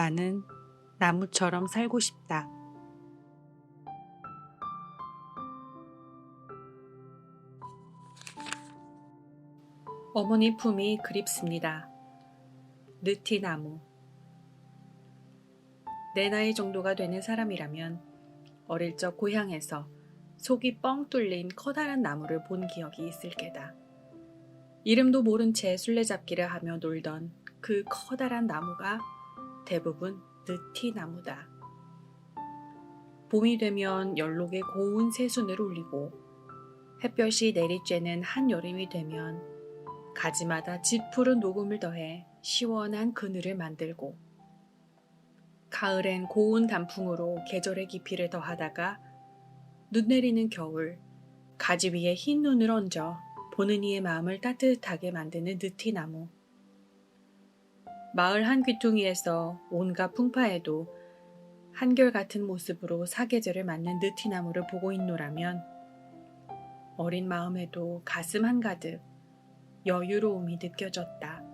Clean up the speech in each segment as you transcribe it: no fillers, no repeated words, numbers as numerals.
나는 나무처럼 살고 싶다. 어머니 품이 그립습니다. 느티나무. 내 나이 정도가 되는 사람이라면 어릴 적 고향에서 속이 뻥 뚫린 커다란 나무를 본 기억이 있을 게다. 이름도 모른 채 술래잡기를 하며 놀던 그 커다란 나무가 대부분 느티나무다. 봄이 되면 연록의 고운 새순을 울리고 햇볕이 내리쬐는 한여름이 되면 가지마다 짙푸른 녹음을 더해 시원한 그늘을 만들고 가을엔 고운 단풍으로 계절의 깊이를 더하다가 눈 내리는 겨울 가지 위에 흰 눈을 얹어 보는 이의 마음을 따뜻하게 만드는 느티나무. 마을 한 귀퉁이에서 온갖 풍파에도 한결같은 모습으로 사계절을 맞는 느티나무를 보고 있노라면 어린 마음에도 가슴 한가득 여유로움이 느껴졌다.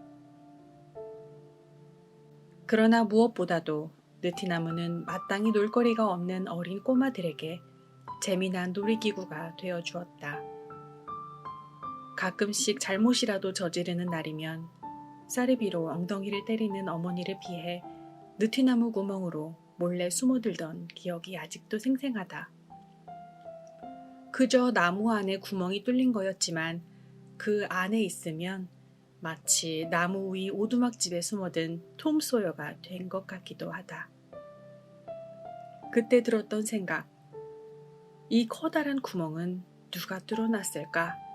그러나 무엇보다도 느티나무는 마땅히 놀거리가 없는 어린 꼬마들에게 재미난 놀이기구가 되어 주었다. 가끔씩 잘못이라도 저지르는 날이면 쌀이비로 엉덩이를 때리는 어머니를 피해 느티나무 구멍으로 몰래 숨어들던 기억이 아직도 생생하다. 그저 나무 안에 구멍이 뚫린 거였지만 그 안에 있으면 마치 나무 위 오두막집에 숨어든 톰 소여가 된 것 같기도 하다. 그때 들었던 생각. 이 커다란 구멍은 누가 뚫어놨을까?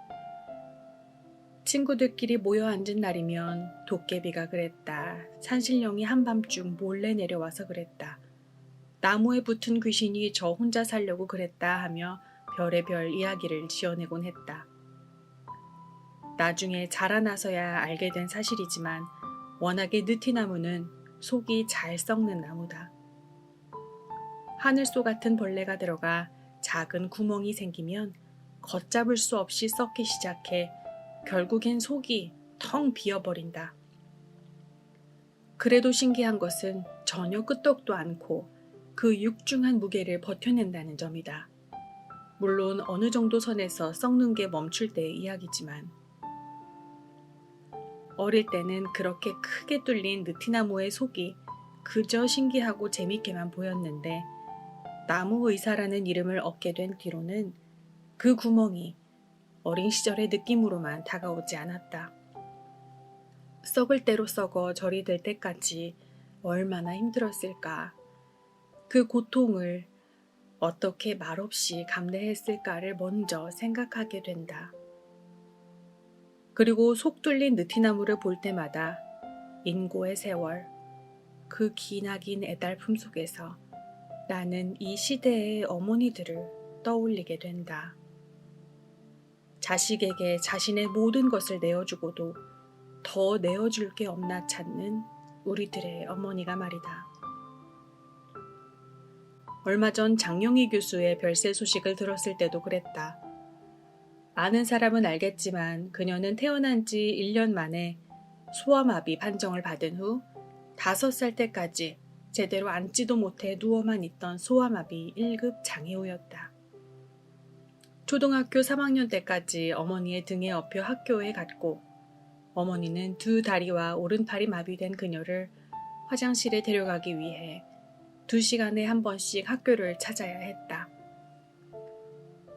친구들끼리 모여 앉은 날이면 도깨비가 그랬다. 산신령이 한밤중 몰래 내려와서 그랬다. 나무에 붙은 귀신이 저 혼자 살려고 그랬다 하며 별의별 이야기를 지어내곤 했다. 나중에 자라나서야 알게 된 사실이지만 워낙에 느티나무는 속이 잘 썩는 나무다. 하늘소 같은 벌레가 들어가 작은 구멍이 생기면 걷잡을 수 없이 썩기 시작해 결국엔 속이 텅 비어버린다. 그래도 신기한 것은 전혀 끄떡도 않고 그 육중한 무게를 버텨낸다는 점이다. 물론 어느 정도 선에서 썩는 게 멈출 때의 이야기지만 어릴 때는 그렇게 크게 뚫린 느티나무의 속이 그저 신기하고 재밌게만 보였는데 나무 의사라는 이름을 얻게 된 뒤로는 그 구멍이 어린 시절의 느낌으로만 다가오지 않았다. 썩을 대로 썩어 절이 될 때까지 얼마나 힘들었을까. 그 고통을 어떻게 말없이 감내했을까를 먼저 생각하게 된다. 그리고 속 뚫린 느티나무를 볼 때마다 인고의 세월, 그 기나긴 애달픔 속에서 나는 이 시대의 어머니들을 떠올리게 된다. 자식에게 자신의 모든 것을 내어주고도 더 내어줄 게 없나 찾는 우리들의 어머니가 말이다. 얼마 전 장영희 교수의 별세 소식을 들었을 때도 그랬다. 아는 사람은 알겠지만 그녀는 태어난 지 1년 만에 소아마비 판정을 받은 후 5살 때까지 제대로 앉지도 못해 누워만 있던 소아마비 1급 장애우였다. 초등학교 3학년 때까지 어머니의 등에 업혀 학교에 갔고 어머니는 두 다리와 오른팔이 마비된 그녀를 화장실에 데려가기 위해 2시간에 한 번씩 학교를 찾아야 했다.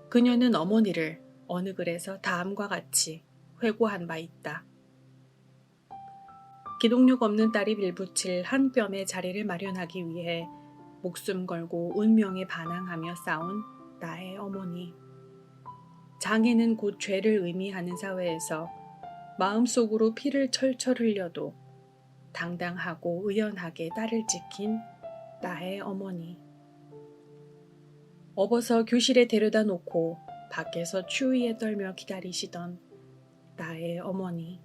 그녀는 어머니를 어느 글에서 다음과 같이 회고한 바 있다. 기동력 없는 딸이 밀붙일 한 뼘의 자리를 마련하기 위해 목숨 걸고 운명에 반항하며 싸운 나의 어머니. 장애는 곧 죄를 의미하는 사회에서 마음속으로 피를 철철 흘려도 당당하고 의연하게 딸을 지킨 나의 어머니. 업어서 교실에 데려다 놓고 밖에서 추위에 떨며 기다리시던 나의 어머니.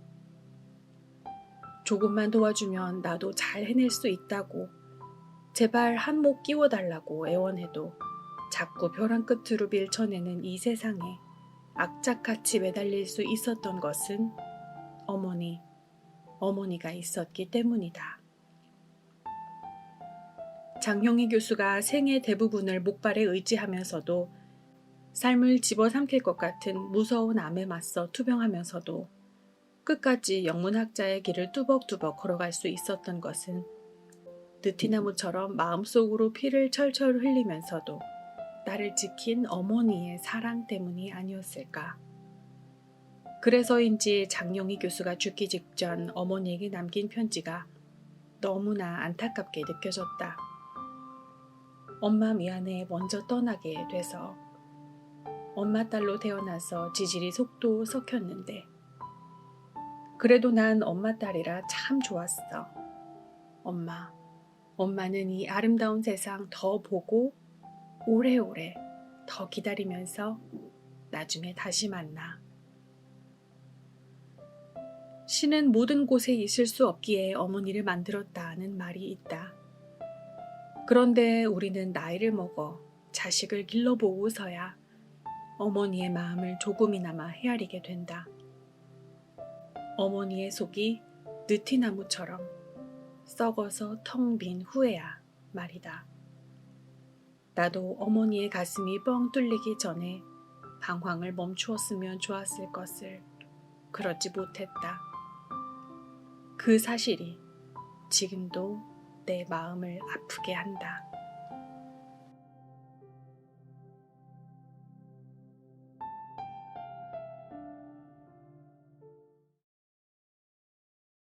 조금만 도와주면 나도 잘 해낼 수 있다고 제발 한몫 끼워달라고 애원해도 자꾸 벼랑 끝으로 밀쳐내는 이 세상에 악착같이 매달릴 수 있었던 것은 어머니가 있었기 때문이다. 장영희 교수가 생의 대부분을 목발에 의지하면서도 삶을 집어삼킬 것 같은 무서운 암에 맞서 투병하면서도 끝까지 영문학자의 길을 뚜벅뚜벅 걸어갈 수 있었던 것은 느티나무처럼 마음속으로 피를 철철 흘리면서도 나를 지킨 어머니의 사랑 때문이 아니었을까. 그래서인지 장영희 교수가 죽기 직전 어머니에게 남긴 편지가 너무나 안타깝게 느껴졌다. 엄마 미안해 먼저 떠나게 돼서. 엄마 딸로 태어나서 지질이 속도 썩혔는데 그래도 난 엄마 딸이라 참 좋았어. 엄마는 이 아름다운 세상 더 보고 오래오래 더 기다리면서 나중에 다시 만나. 신은 모든 곳에 있을 수 없기에 어머니를 만들었다는 말이 있다. 그런데 우리는 나이를 먹어 자식을 길러보고서야 어머니의 마음을 조금이나마 헤아리게 된다. 어머니의 속이 느티나무처럼 썩어서 텅 빈 후에야 말이다. 나도 어머니의 가슴이 뻥 뚫리기 전에 방황을 멈추었으면 좋았을 것을 그러지 못했다. 그 사실이 지금도 내 마음을 아프게 한다.